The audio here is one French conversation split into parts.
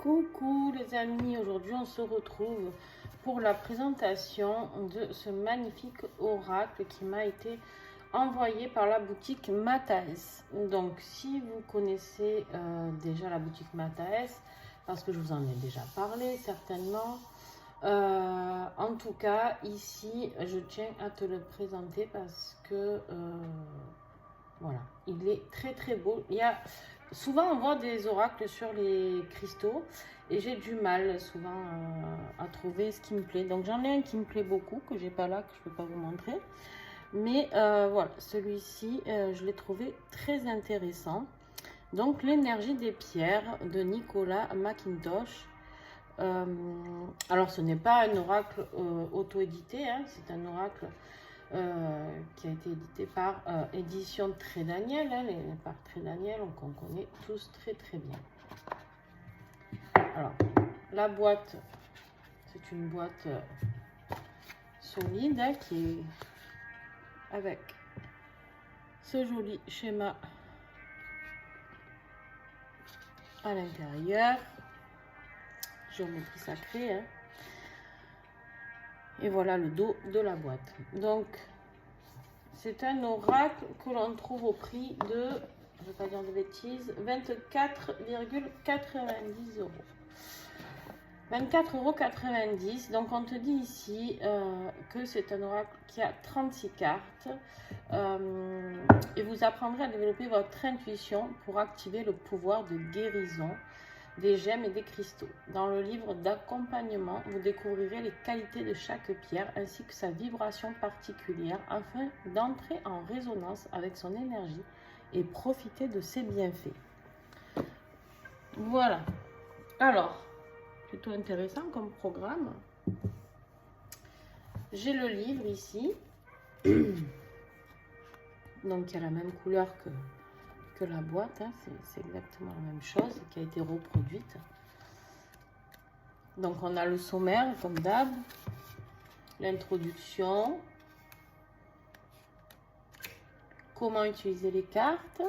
Coucou les amis, aujourd'hui on se retrouve pour la présentation de ce magnifique oracle qui m'a été envoyé par la boutique Mataes. Donc si vous connaissez déjà la boutique Mataes, parce que je vous en ai déjà parlé certainement, en tout cas ici je tiens à te le présenter parce que voilà, il est très très beau. Il y a souvent on voit des oracles sur les cristaux et j'ai du mal souvent à trouver ce qui me plaît. Donc j'en ai un qui me plaît beaucoup, que j'ai pas là, que je peux pas vous montrer. Mais voilà, celui-ci, je l'ai trouvé très intéressant. Donc l'énergie des pierres de Nicolas McIntosh. Alors ce n'est pas un oracle auto-édité, hein, c'est un oracle qui a été édité par Édition Très Daniel, hein, par Très Daniel, qu'on connaît tous très très bien. Alors, la boîte, c'est une boîte solide, hein, qui est avec ce joli schéma à l'intérieur, géométrie sacrée, hein. Et voilà le dos de la boîte. Donc, c'est un oracle que l'on trouve au prix de, je ne vais pas dire de bêtises, 24,90 €. 24,90 €. Donc, on te dit ici que c'est un oracle qui a 36 cartes et vous apprendrez à développer votre intuition pour activer le pouvoir de guérison des gemmes et des cristaux. Dans le livre d'accompagnement, vous découvrirez les qualités de chaque pierre ainsi que sa vibration particulière afin d'entrer en résonance avec son énergie et profiter de ses bienfaits. Voilà. Alors, plutôt intéressant comme programme. J'ai le livre ici. Donc, il y a la même couleur que la boîte, hein. C'est exactement la même chose qui a été reproduite. Donc on a le sommaire comme d'hab, l'introduction, comment utiliser les cartes,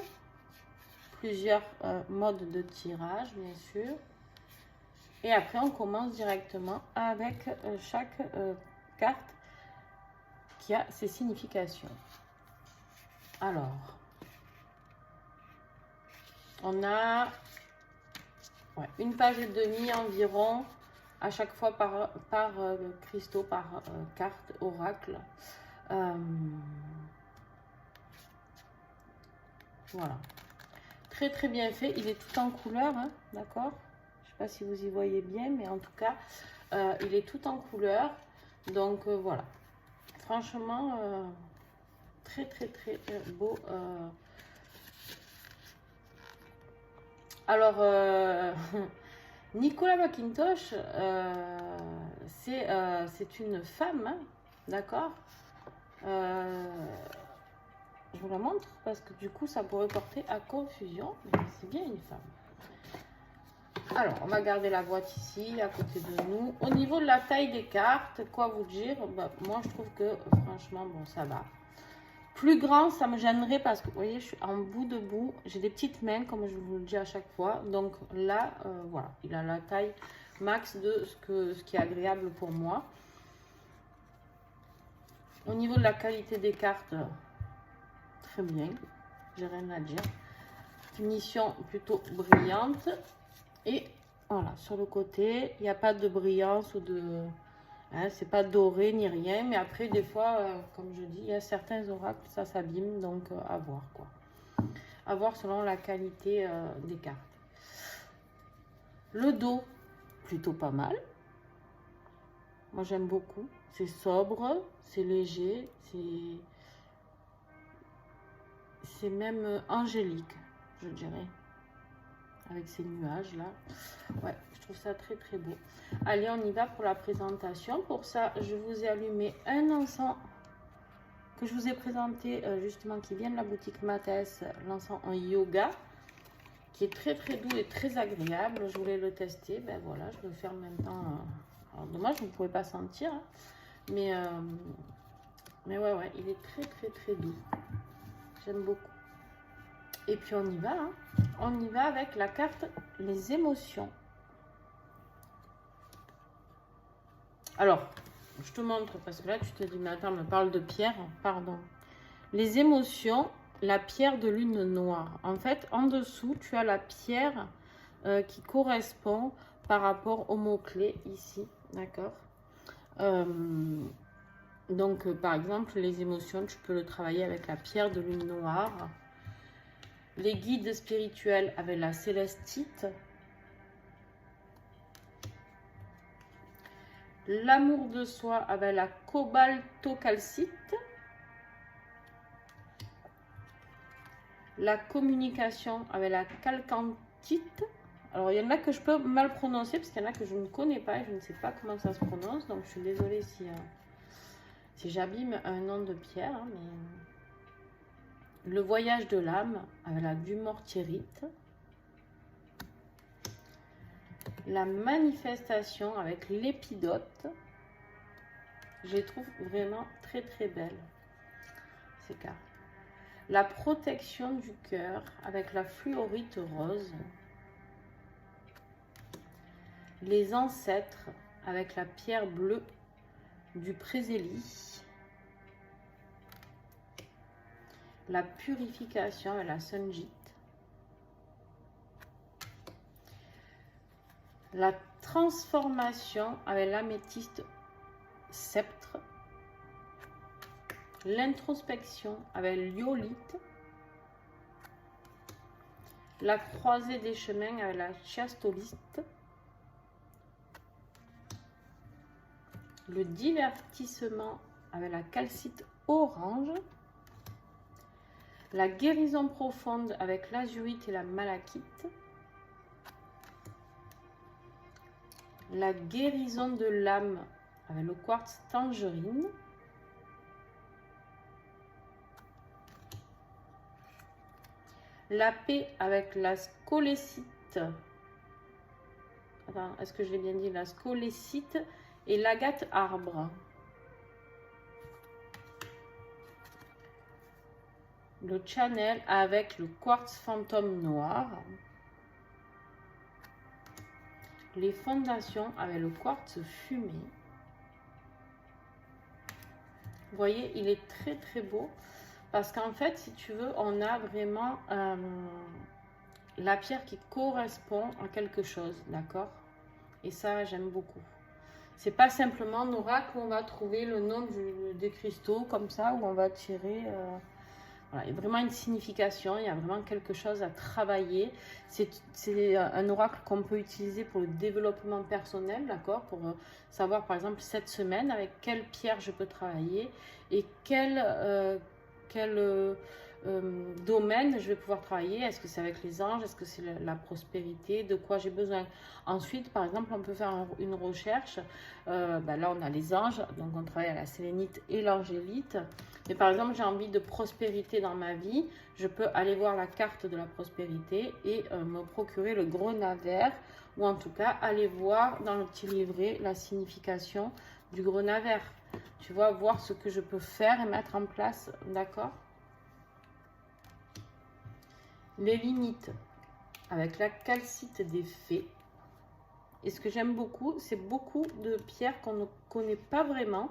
plusieurs modes de tirage bien sûr, et après on commence directement avec chaque carte qui a ses significations. Alors on a une page et demie environ à chaque fois par cristaux, par carte, oracle. Voilà. Très très bien fait. Il est tout en couleur, hein, d'accord? Je ne sais pas si vous y voyez bien, mais en tout cas, il est tout en couleur. Donc voilà. Franchement, très très très beau. Alors, Nicolas McIntosh, c'est une femme, hein, d'accord? Je vous la montre parce que du coup, ça pourrait porter à confusion, mais c'est bien une femme. Alors, on va garder la boîte ici, à côté de nous. Au niveau de la taille des cartes, quoi vous dire? Bah, moi, je trouve que, franchement, bon, ça va. Plus grand, ça me gênerait parce que, vous voyez, je suis en bout de bout. J'ai des petites mains, comme je vous le dis à chaque fois. Donc là, voilà, il a la taille max de ce qui est agréable pour moi. Au niveau de la qualité des cartes, très bien, j'ai rien à dire. Finition plutôt brillante. Et voilà, sur le côté, il n'y a pas de brillance ou de... Hein, c'est pas doré ni rien, mais après des fois, comme je dis, il y a certains oracles, ça s'abîme, donc à voir quoi. À voir selon la qualité des cartes. Le dos, plutôt pas mal. Moi j'aime beaucoup. C'est sobre, c'est léger, c'est même angélique, je dirais. Avec ces nuages là. Ouais, je trouve ça très très beau. Allez, on y va pour la présentation. Pour ça, je vous ai allumé un encens que je vous ai présenté justement, qui vient de la boutique Mataes, l'encens en yoga, qui est très très doux et très agréable. Je voulais le tester, ben voilà, je le fais en même temps. Alors dommage, vous ne pouvez pas sentir, hein, mais ouais, il est très très très doux. J'aime beaucoup. Et puis on y va, hein. On y va avec la carte les émotions. Alors, je te montre parce que là, tu te dis, mais attends, me parle de pierre. Pardon. Les émotions, la pierre de lune noire. En fait, en dessous, tu as la pierre qui correspond par rapport au mot-clé ici. D'accord. Donc, par exemple, les émotions, tu peux le travailler avec la pierre de lune noire. Les guides spirituels avec la célestite. L'amour de soi avec la cobaltocalcite. La communication avec la calcantite. Alors, il y en a que je peux mal prononcer parce qu'il y en a que je ne connais pas et je ne sais pas comment ça se prononce. Donc, je suis désolée si j'abîme un nom de pierre. Hein, mais... Le voyage de l'âme avec la dumortierite. La manifestation avec l'épidote. Je les trouve vraiment très très belles, ces cartes. La protection du cœur avec la fluorite rose. Les ancêtres avec la pierre bleue du présélie. La purification avec la sunjite. La transformation avec l'améthyste sceptre. L'introspection avec l'iolite. La croisée des chemins avec la chiastolite. Le divertissement avec la calcite orange. La guérison profonde avec l'azurite et la malachite. La guérison de l'âme avec le quartz tangerine. La paix avec la scolécite. Attends, est-ce que je l'ai bien dit? La scolécite et l'agate arbre. Le channel avec le quartz fantôme noir. Les fondations avec le quartz fumé. Vous voyez, il est très très beau. Parce qu'en fait, si tu veux, on a vraiment la pierre qui correspond à quelque chose, d'accord? Et ça, j'aime beaucoup. C'est pas simplement un oracle où on va trouver le nom des cristaux comme ça, où on va tirer... Voilà, il y a vraiment une signification, il y a vraiment quelque chose à travailler. C'est un oracle qu'on peut utiliser pour le développement personnel, d'accord? Pour savoir, par exemple, cette semaine, avec quelle pierre je peux travailler et quel domaine je vais pouvoir travailler. Est-ce que c'est avec les anges? Est-ce que c'est la prospérité? De quoi j'ai besoin? Ensuite, par exemple, on peut faire une recherche. Là, on a les anges, donc on travaille à la sélénite et l'angélite. Mais par exemple, j'ai envie de prospérité dans ma vie. Je peux aller voir la carte de la prospérité et me procurer le grenat vert. Ou en tout cas, aller voir dans le petit livret la signification du grenat vert. Tu vois, voir ce que je peux faire et mettre en place, d'accord? Les limites avec la calcite des fées. Et ce que j'aime beaucoup, c'est beaucoup de pierres qu'on ne connaît pas vraiment.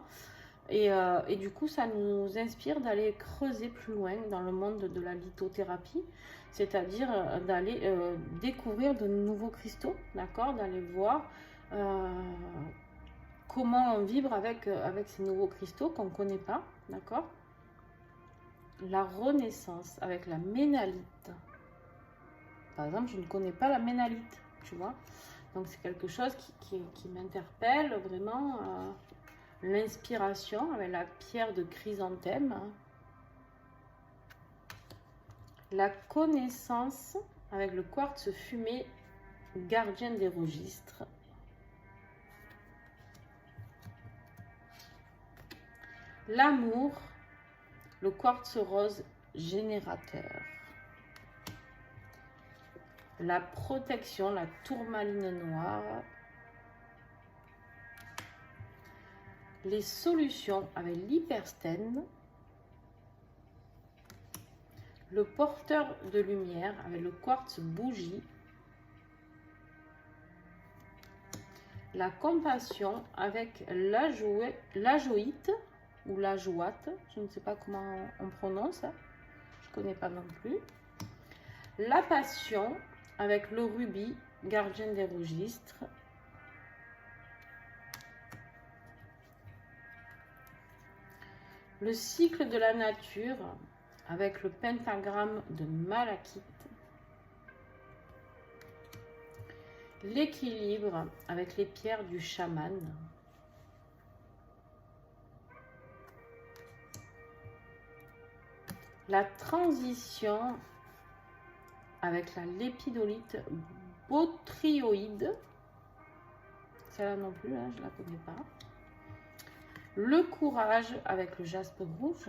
Et du coup, ça nous inspire d'aller creuser plus loin dans le monde de la lithothérapie. C'est-à-dire d'aller découvrir de nouveaux cristaux, d'accord? D'aller voir comment on vibre avec ces nouveaux cristaux qu'on ne connaît pas, d'accord? La renaissance avec la ménalite. Par exemple, je ne connais pas la ménalite, tu vois. Donc, c'est quelque chose qui m'interpelle vraiment. L'inspiration avec la pierre de chrysanthème. La connaissance avec le quartz fumé, gardien des registres. L'amour, le quartz rose générateur. La protection, la tourmaline noire. Les solutions avec l'hyperstène. Le porteur de lumière avec le quartz bougie. la compassion avec l'ajoïte ou la joite, je ne sais pas comment on prononce, je ne connais pas non plus. La passion avec le rubis, gardien des registres. Le cycle de la nature avec le pentagramme de Malachite. L'équilibre avec les pierres du chaman. La transition avec la lépidolite botryoïde. Celle-là non plus, hein, je ne la connais pas. Le courage avec le jaspe rouge.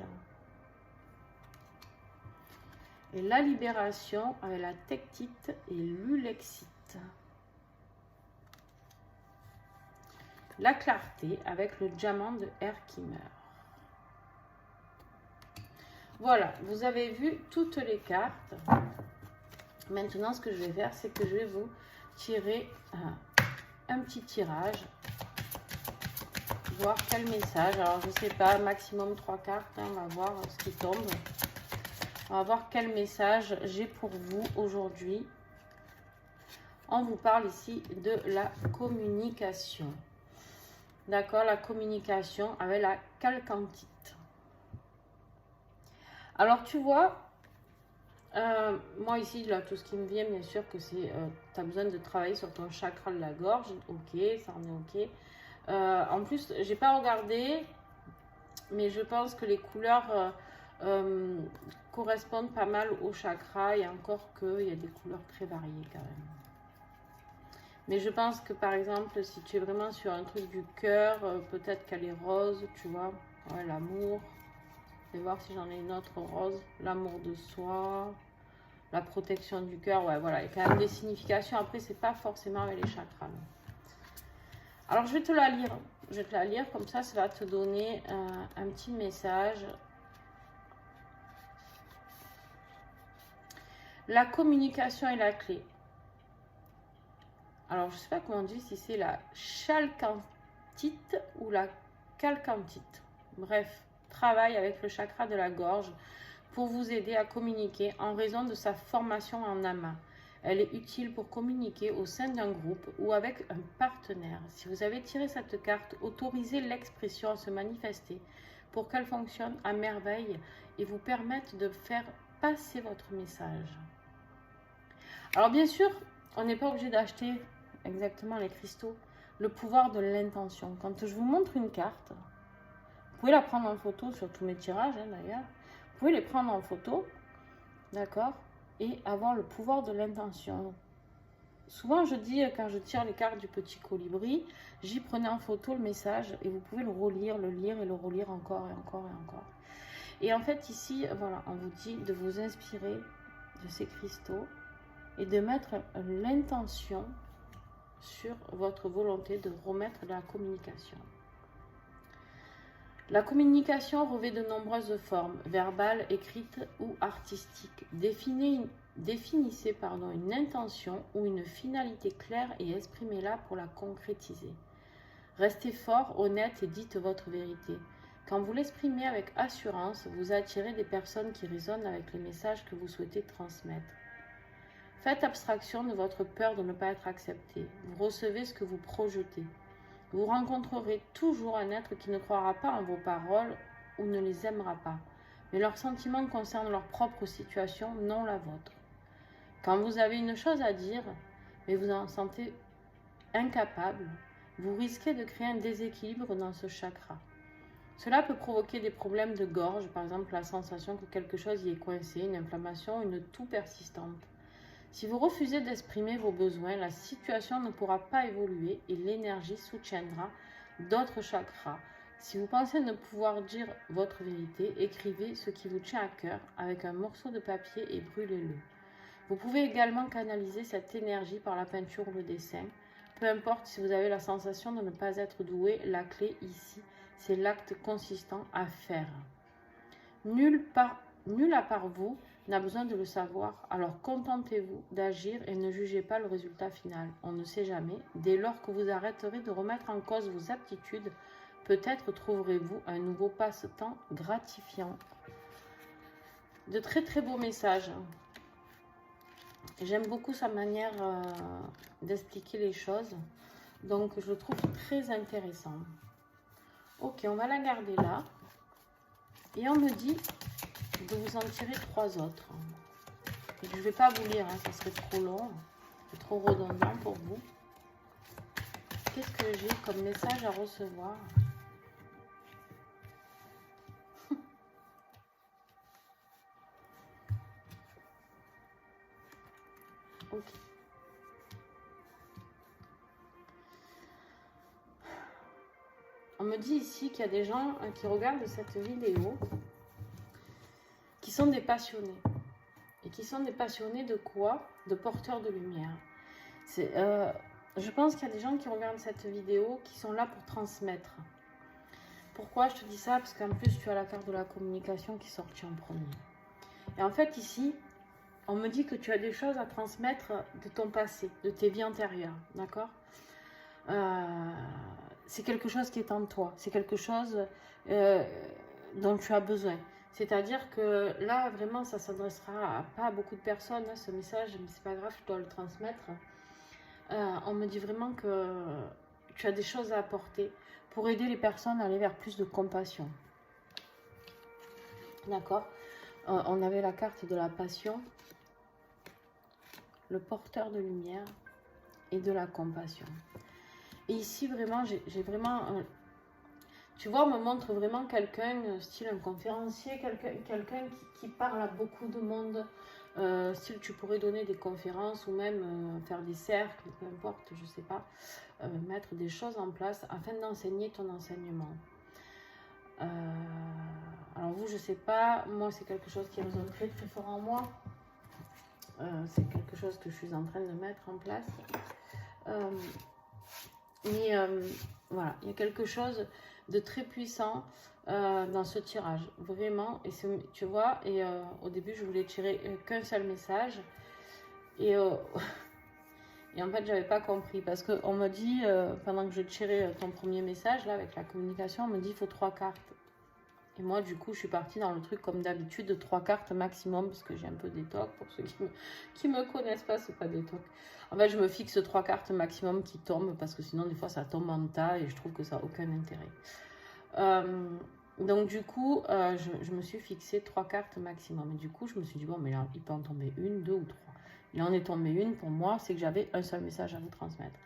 Et la libération avec la tectite et l'ulexite. La clarté avec le diamant de Herkimer. Voilà, vous avez vu toutes les cartes. Maintenant, ce que je vais faire, c'est que je vais vous tirer un petit tirage. Voir quel message. Alors, je ne sais pas, maximum 3 cartes. Hein, on va voir ce qui tombe. On va voir quel message j'ai pour vous aujourd'hui. On vous parle ici de la communication. D'accord, la communication avec la calcantite. Alors, tu vois, moi ici, là, tout ce qui me vient, bien sûr, que c'est, tu as besoin de travailler sur ton chakra de la gorge. Ok, ça en est ok. En plus, j'ai pas regardé, mais je pense que les couleurs correspondent pas mal au chakra. Et encore qu'il y a des couleurs très variées quand même. Mais je pense que par exemple, si tu es vraiment sur un truc du cœur, peut-être qu'elle est rose, tu vois. Ouais, l'amour. Je vais voir si j'en ai une autre rose. L'amour de soi. La protection du cœur. Ouais, voilà. Il y a quand même des significations. Après, c'est pas forcément avec les chakras. Alors, je vais te la lire. Je vais te la lire. Comme ça va te donner un petit message. La communication est la clé. Alors, je ne sais pas comment on dit, si c'est la chalcantite ou la calcantite. Bref, travaille avec le chakra de la gorge pour vous aider à communiquer en raison de sa formation en amas. Elle est utile pour communiquer au sein d'un groupe ou avec un partenaire. Si vous avez tiré cette carte, autorisez l'expression à se manifester pour qu'elle fonctionne à merveille et vous permette de faire passer votre message. Alors, bien sûr, on n'est pas obligé d'acheter exactement les cristaux. Le pouvoir de l'intention. Quand je vous montre une carte, vous pouvez la prendre en photo sur tous mes tirages d'ailleurs. Vous pouvez les prendre en photo, d'accord, et avoir le pouvoir de l'intention. Souvent je dis, quand je tire les cartes du petit colibri, j'y prenais en photo le message et vous pouvez le relire, le lire et le relire encore et encore et encore. Et en fait ici, voilà, on vous dit de vous inspirer de ces cristaux et de mettre l'intention sur votre volonté de remettre de la communication. La communication revêt de nombreuses formes, verbales, écrites ou artistiques. Définissez une intention ou une finalité claire et exprimez-la pour la concrétiser. Restez fort, honnête et dites votre vérité. Quand vous l'exprimez avec assurance, vous attirez des personnes qui résonnent avec les messages que vous souhaitez transmettre. Faites abstraction de votre peur de ne pas être accepté. Vous recevez ce que vous projetez. Vous rencontrerez toujours un être qui ne croira pas en vos paroles ou ne les aimera pas, mais leurs sentiments concernent leur propre situation, non la vôtre. Quand vous avez une chose à dire, mais vous en sentez incapable, vous risquez de créer un déséquilibre dans ce chakra. Cela peut provoquer des problèmes de gorge, par exemple la sensation que quelque chose y est coincé, une inflammation, une toux persistante. Si vous refusez d'exprimer vos besoins, la situation ne pourra pas évoluer et l'énergie soutiendra d'autres chakras. Si vous pensez ne pouvoir dire votre vérité, écrivez ce qui vous tient à cœur avec un morceau de papier et brûlez-le. Vous pouvez également canaliser cette énergie par la peinture ou le dessin. Peu importe si vous avez la sensation de ne pas être doué, la clé ici, c'est l'acte consistant à faire. Nul à part vous n'a besoin de le savoir. Alors contentez-vous d'agir et ne jugez pas le résultat final. On ne sait jamais. Dès lors que vous arrêterez de remettre en cause vos aptitudes, peut-être trouverez-vous un nouveau passe-temps gratifiant. De très très beaux messages. J'aime beaucoup sa manière d'expliquer les choses. Donc je le trouve très intéressant. Ok, on va la garder là. Et on me dit de vous en tirer 3 autres. Je ne vais pas vous lire, hein, ça serait trop long. C'est trop redondant pour vous. Qu'est-ce que j'ai comme message à recevoir? Ok. On me dit ici qu'il y a des gens qui regardent cette vidéo qui sont des passionnés. Et qui sont des passionnés de quoi? De porteurs de lumière. Je pense qu'il y a des gens qui regardent cette vidéo qui sont là pour transmettre. Pourquoi je te dis ça? Parce qu'en plus, tu as la carte de la communication qui est sortie en premier. Et en fait, ici, on me dit que tu as des choses à transmettre de ton passé, de tes vies antérieures. D'accord? C'est quelque chose qui est en toi. C'est quelque chose dont tu as besoin. C'est-à-dire que là, vraiment, ça ne s'adressera pas à beaucoup de personnes, hein, ce message, mais c'est pas grave, je dois le transmettre. On me dit vraiment que tu as des choses à apporter pour aider les personnes à aller vers plus de compassion. D'accord? On avait la carte de la passion, le porteur de lumière et de la compassion. Et ici, vraiment, j'ai vraiment... tu vois, on me montre vraiment quelqu'un, style un conférencier, quelqu'un qui parle à beaucoup de monde. Style, tu pourrais donner des conférences ou même faire des cercles, peu importe, je sais pas. Mettre des choses en place afin d'enseigner ton enseignement. Alors vous, je sais pas, moi c'est quelque chose qui résonne très très fort en moi. C'est quelque chose que je suis en train de mettre en place. Voilà, il y a quelque chose de très puissant dans ce tirage, vraiment. Et tu vois, et au début, je voulais tirer qu'un seul message. Et en fait, j'avais pas compris. Parce qu'on me dit, pendant que je tirais ton premier message, là, avec la communication, on me dit il faut 3 cartes. Et moi, du coup, je suis partie dans le truc comme d'habitude de 3 cartes maximum, parce que j'ai un peu des tocs. Pour ceux qui me connaissent pas, c'est pas des tocs. En fait, je me fixe 3 cartes maximum qui tombent, parce que sinon, des fois, ça tombe en tas et je trouve que ça n'a aucun intérêt. Donc, du coup, je me suis fixé 3 cartes maximum. Et du coup, je me suis dit, bon, mais là, il peut en tomber 1, 2 ou 3. Il en est tombé une pour moi, c'est que j'avais un seul message à vous transmettre.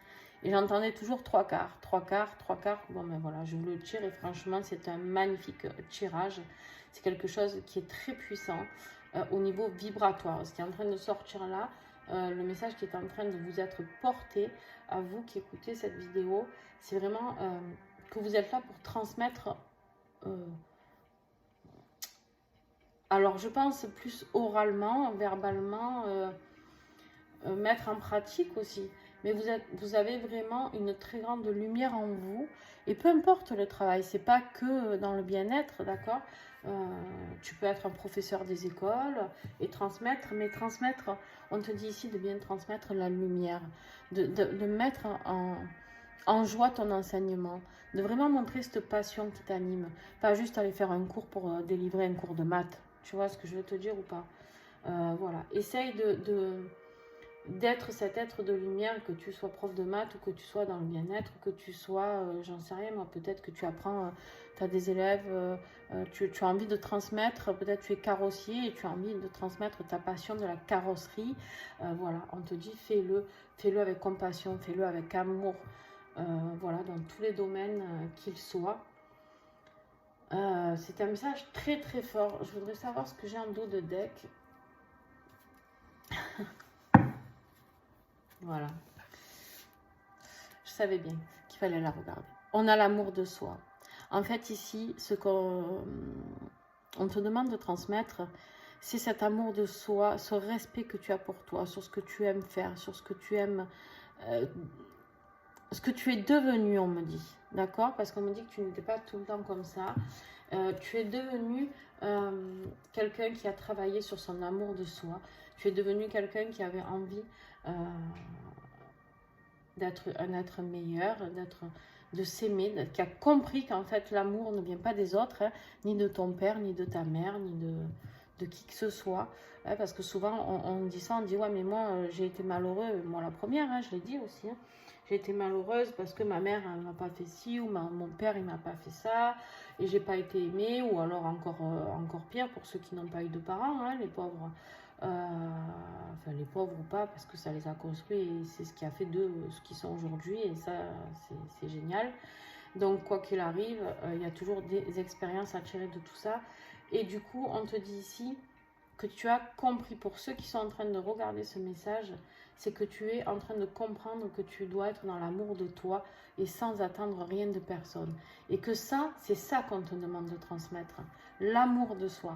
Et j'entendais toujours 3 quarts, 3 quarts, 3 quarts. Bon, ben voilà, je vous le tire et franchement, c'est un magnifique tirage. C'est quelque chose qui est très puissant au niveau vibratoire. Ce qui est en train de sortir là, le message qui est en train de vous être porté à vous qui écoutez cette vidéo, c'est vraiment que vous êtes là pour transmettre. Alors, je pense plus oralement, verbalement, mettre en pratique aussi. Mais vous avez vraiment une très grande lumière en vous. Et peu importe le travail, c'est pas que dans le bien-être, d'accord? Tu peux être un professeur des écoles et transmettre, mais transmettre, on te dit ici de bien transmettre la lumière, de mettre en joie ton enseignement, de vraiment montrer cette passion qui t'anime. Pas juste aller faire un cours pour délivrer un cours de maths. Tu vois ce que je veux te dire ou pas? Voilà, essaye d'être cet être de lumière, que tu sois prof de maths ou que tu sois dans le bien-être, que tu sois, j'en sais rien, moi, peut-être que tu apprends, tu as des élèves, tu as envie de transmettre, peut-être tu es carrossier et tu as envie de transmettre ta passion de la carrosserie. Voilà, on te dit fais-le avec compassion, fais-le avec amour, voilà, dans tous les domaines qu'ils soient. C'est un message très très fort. Je voudrais savoir ce que j'ai en dos de deck. Voilà. Je savais bien qu'il fallait la regarder. On a l'amour de soi. En fait, ici, ce qu'on te demande de transmettre, c'est cet amour de soi, ce respect que tu as pour toi, sur ce que tu aimes faire, sur ce que tu aimes ce que tu es devenu, on me dit. D'accord? Parce qu'on me dit que tu n'étais pas tout le temps comme ça. Tu es devenu quelqu'un qui a travaillé sur son amour de soi. Tu es devenu quelqu'un qui avait envie d'être un être meilleur, de s'aimer, qui a compris qu'en fait l'amour ne vient pas des autres, hein, ni de ton père, ni de ta mère, ni de qui que ce soit. Hein, parce que souvent on dit ça, on dit ouais mais moi j'ai été malheureux, moi la première, hein, je l'ai dit aussi. Hein. J'ai été malheureuse parce que ma mère ne m'a pas fait ci, ou mon père il m'a pas fait ça, et j'ai pas été aimée, ou alors encore pire pour ceux qui n'ont pas eu de parents, hein, les pauvres. Enfin les pauvres ou pas, parce que ça les a construits et c'est ce qui a fait d'eux ce qu'ils sont aujourd'hui, et ça c'est génial. Donc quoi qu'il arrive, il y a toujours des expériences à tirer de tout ça, et du coup on te dit ici que tu as compris. Pour ceux qui sont en train de regarder ce message, c'est que tu es en train de comprendre que tu dois être dans l'amour de toi et sans attendre rien de personne, et que ça, c'est ça qu'on te demande de transmettre, l'amour de soi,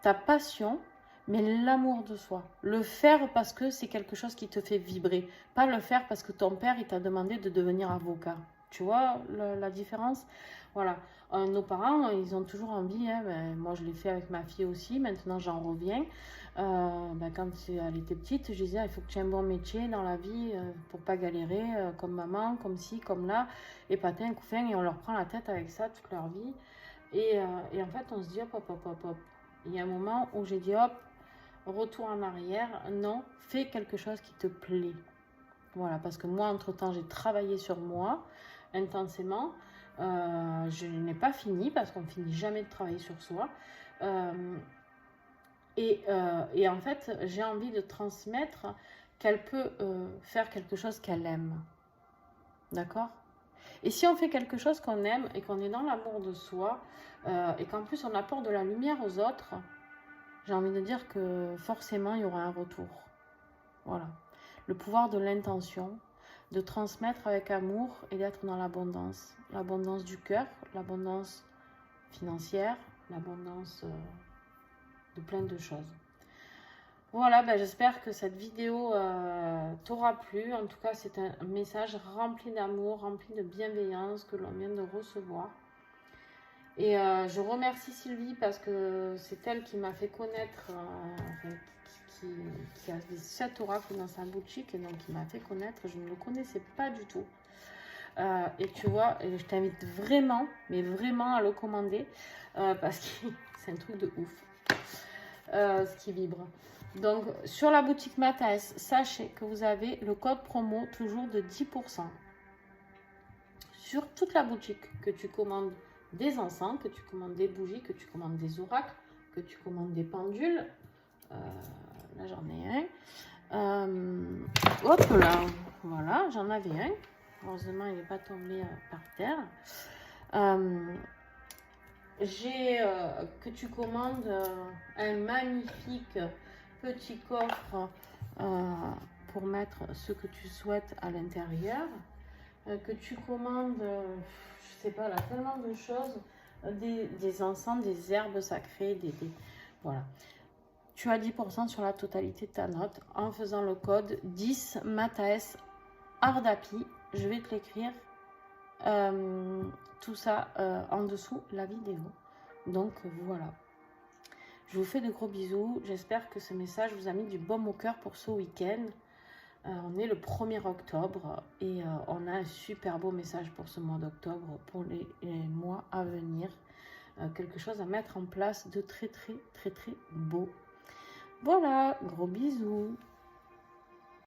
ta passion, mais l'amour de soi. Le faire parce que c'est quelque chose qui te fait vibrer. Pas le faire parce que ton père, il t'a demandé de devenir avocat. Tu vois la différence? Voilà. Nos parents, ils ont toujours envie. Hein, ben, moi, je l'ai fait avec ma fille aussi. Maintenant, j'en reviens. Ben, quand elle était petite, je disais, il faut que tu aies un bon métier dans la vie pour pas galérer comme maman, comme ci, comme là. Et patin, couffin, et on leur prend la tête avec ça toute leur vie. Et en fait, on se dit, hop, hop, hop, hop, hop. Il y a un moment où j'ai dit, hop, retour en arrière, non, fais quelque chose qui te plaît. Voilà, parce que moi, entre-temps, j'ai travaillé sur moi intensément. Je n'ai pas fini, parce qu'on ne finit jamais de travailler sur soi. Et en fait, j'ai envie de transmettre qu'elle peut faire quelque chose qu'elle aime. D'accord? Et si on fait quelque chose qu'on aime et qu'on est dans l'amour de soi, et qu'en plus on apporte de la lumière aux autres, j'ai envie de dire que forcément, il y aura un retour. Voilà. Le pouvoir de l'intention, de transmettre avec amour et d'être dans l'abondance. L'abondance du cœur, l'abondance financière, l'abondance de plein de choses. Voilà, ben j'espère que cette vidéo t'aura plu. En tout cas, c'est un message rempli d'amour, rempli de bienveillance que l'on vient de recevoir. Et je remercie Sylvie parce que c'est elle qui m'a fait connaître, qui a des 7 oracles dans sa boutique, et donc qui m'a fait connaître. Je ne le connaissais pas du tout. Et tu vois, je t'invite vraiment, mais vraiment à le commander parce que c'est un truc de ouf, ce qui vibre. Donc, sur la boutique Mathias, sachez que vous avez le code promo toujours de 10%. Sur toute la boutique, que tu commandes des encens, que tu commandes des bougies, que tu commandes des oracles, que tu commandes des pendules. Là, j'en ai un. Hop là, voilà, j'en avais un. Heureusement, il n'est pas tombé par terre. Que tu commandes un magnifique petit coffre pour mettre ce que tu souhaites à l'intérieur. Que tu commandes, je sais pas là, tellement de choses, des encens, des herbes sacrées, voilà. Tu as 10% sur la totalité de ta note en faisant le code 10 Mathias Ardapi. Je vais te l'écrire, tout ça en dessous la vidéo. Donc voilà. Je vous fais de gros bisous. J'espère que ce message vous a mis du baume au cœur pour ce week-end. On est le 1er octobre et on a un super beau message pour ce mois d'octobre, pour les mois à venir. Quelque chose à mettre en place de très beau. Voilà, gros bisous.